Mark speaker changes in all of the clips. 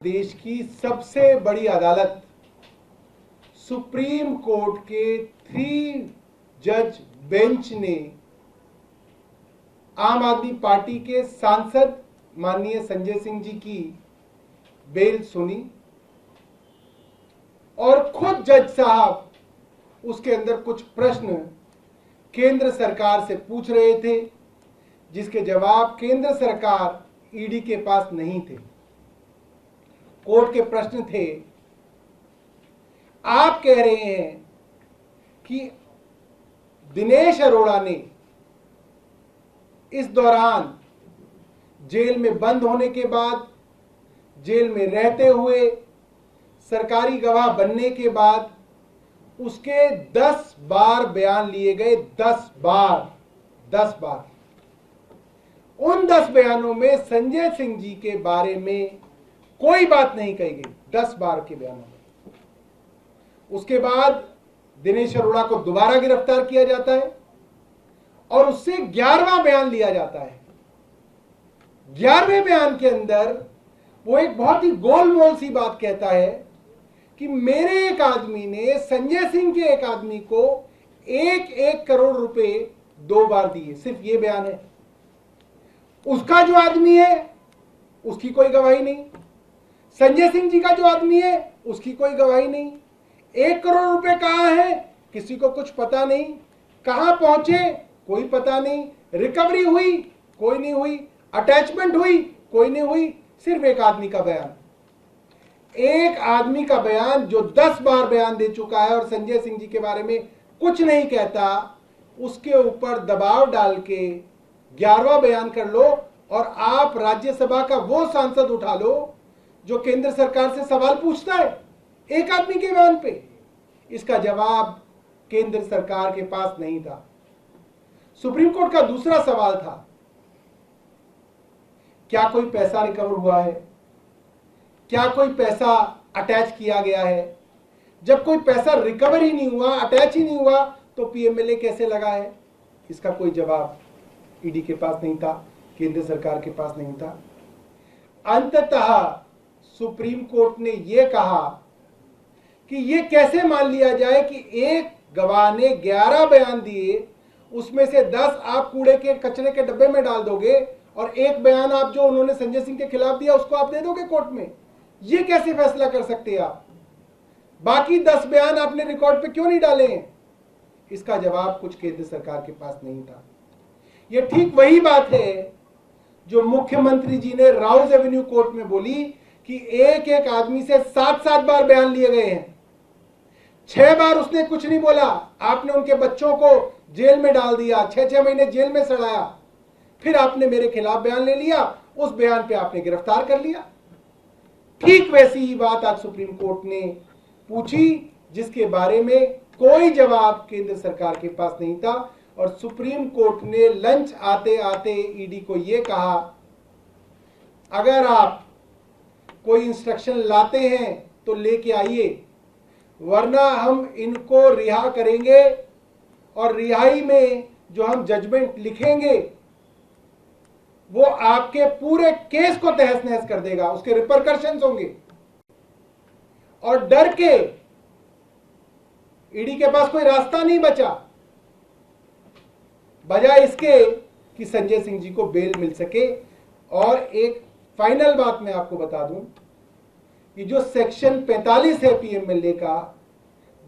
Speaker 1: देश की सबसे बड़ी अदालत सुप्रीम कोर्ट के 3 जज बेंच ने आम आदमी पार्टी के सांसद माननीय संजय सिंह जी की बेल सुनी और खुद जज साहब उसके अंदर कुछ प्रश्न केंद्र सरकार से पूछ रहे थे, जिसके जवाब केंद्र सरकार ईडी के पास नहीं थे। कोर्ट के प्रश्न थे, आप कह रहे हैं कि दिनेश अरोड़ा ने इस दौरान जेल में बंद होने के बाद, जेल में रहते हुए, सरकारी गवाह बनने के बाद उसके 10 बार बयान लिए गए। 10 बार। उन 10 बयानों में संजय सिंह जी के बारे में कोई बात नहीं कही गई। 10 बार के बयानों में। उसके बाद दिनेश अरोड़ा को दोबारा गिरफ्तार किया जाता है और उससे 11वां बयान लिया जाता है। 11वें बयान के अंदर वो एक बहुत ही गोलमोल सी बात कहता है कि मेरे एक आदमी ने संजय सिंह के एक आदमी को 1 करोड़ रुपए 2 बार दिए। सिर्फ ये बयान है। उसका जो आदमी है उसकी कोई गवाही नहीं, संजय सिंह जी का जो आदमी है उसकी कोई गवाही नहीं। 1 करोड़ रुपए कहां है किसी को कुछ पता नहीं, कहां पहुंचे कोई पता नहीं, रिकवरी हुई कोई नहीं हुई, अटैचमेंट हुई कोई नहीं हुई। सिर्फ एक आदमी का बयान, एक आदमी का बयान जो 10 बार बयान दे चुका है और संजय सिंह जी के बारे में कुछ नहीं कहता, उसके ऊपर दबाव डाल के 11वां बयान कर लो और आप राज्यसभा का वो सांसद उठा लो जो केंद्र सरकार से सवाल पूछता है एक आदमी के बयान पे। इसका जवाब केंद्र सरकार के पास नहीं था। सुप्रीम कोर्ट का दूसरा सवाल था, क्या कोई पैसा रिकवर हुआ है, क्या कोई पैसा अटैच किया गया है? जब कोई पैसा रिकवर ही नहीं हुआ, अटैच ही नहीं हुआ, तो पीएमएलए कैसे लगा है? इसका कोई जवाब ईडी के पास नहीं था, केंद्र सरकार के पास नहीं था। अंततः सुप्रीम कोर्ट ने यह कहा कि यह कैसे मान लिया जाए कि एक गवाह ने 11 बयान दिए, उसमें से 10 आप कूड़े के कचरे के डब्बे में डाल दोगे और एक बयान आप जो उन्होंने संजय सिंह के खिलाफ दिया उसको आप दे दोगे कोर्ट में। यह कैसे फैसला कर सकते हैं आप? बाकी 10 बयान आपने रिकॉर्ड पे क्यों नहीं डाले हैं? इसका जवाब कुछ केंद्र सरकार के पास नहीं था। यह ठीक वही बात है जो मुख्यमंत्री जी ने राउज एवेन्यू कोर्ट में बोली कि एक आदमी से 7 बार बयान लिए गए हैं। 6 बार उसने कुछ नहीं बोला, आपने उनके बच्चों को जेल में डाल दिया, 6 महीने जेल में सड़ाया, फिर आपने मेरे खिलाफ बयान ले लिया, उस बयान पे आपने गिरफ्तार कर लिया। ठीक वैसी ही बात आज सुप्रीम कोर्ट ने पूछी, जिसके बारे में कोई जवाब केंद्र सरकार के पास नहीं था। और सुप्रीम कोर्ट ने लंच आते आते ईडी को यह कहा, अगर आप कोई इंस्ट्रक्शन लाते हैं तो लेके आइए, वरना हम इनको रिहा करेंगे और रिहाई में जो हम जजमेंट लिखेंगे वो आपके पूरे केस को तहस नहस कर देगा, उसके रिपरकशंस होंगे। और डर के ईडी के पास कोई रास्ता नहीं बचा, बजाय इसके कि संजय सिंह जी को बेल मिल सके। और एक फाइनल बात मैं आपको बता दूं कि जो सेक्शन 45 है पीएमएलए का,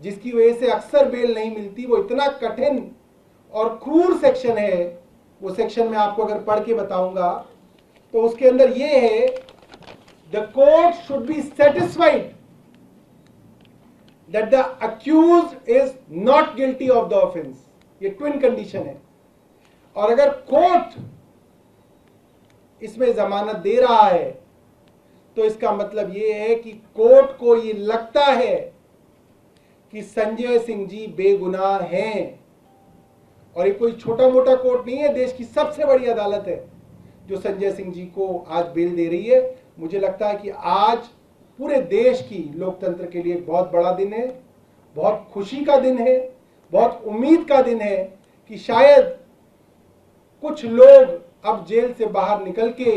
Speaker 1: जिसकी वजह से अक्सर बेल नहीं मिलती, वो इतना कठिन और क्रूर सेक्शन है। वो सेक्शन में आपको अगर पढ़ के बताऊंगा तो उसके अंदर ये है, the court should be satisfied that the accused is not guilty of the offence. ये ट्विन कंडीशन है। और अगर कोर्ट इसमें जमानत दे रहा है तो इसका मतलब यह है कि कोर्ट को यह लगता है कि संजय सिंह जी बेगुनाह हैं। और ये कोई छोटा मोटा कोर्ट नहीं है, देश की सबसे बड़ी अदालत है जो संजय सिंह जी को आज बेल दे रही है। मुझे लगता है कि आज पूरे देश की लोकतंत्र के लिए बहुत बड़ा दिन है, बहुत खुशी का दिन है, बहुत उम्मीद का दिन है कि शायद कुछ लोग अब जेल से बाहर निकल के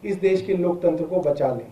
Speaker 1: इस देश के लोकतंत्र को बचा लें।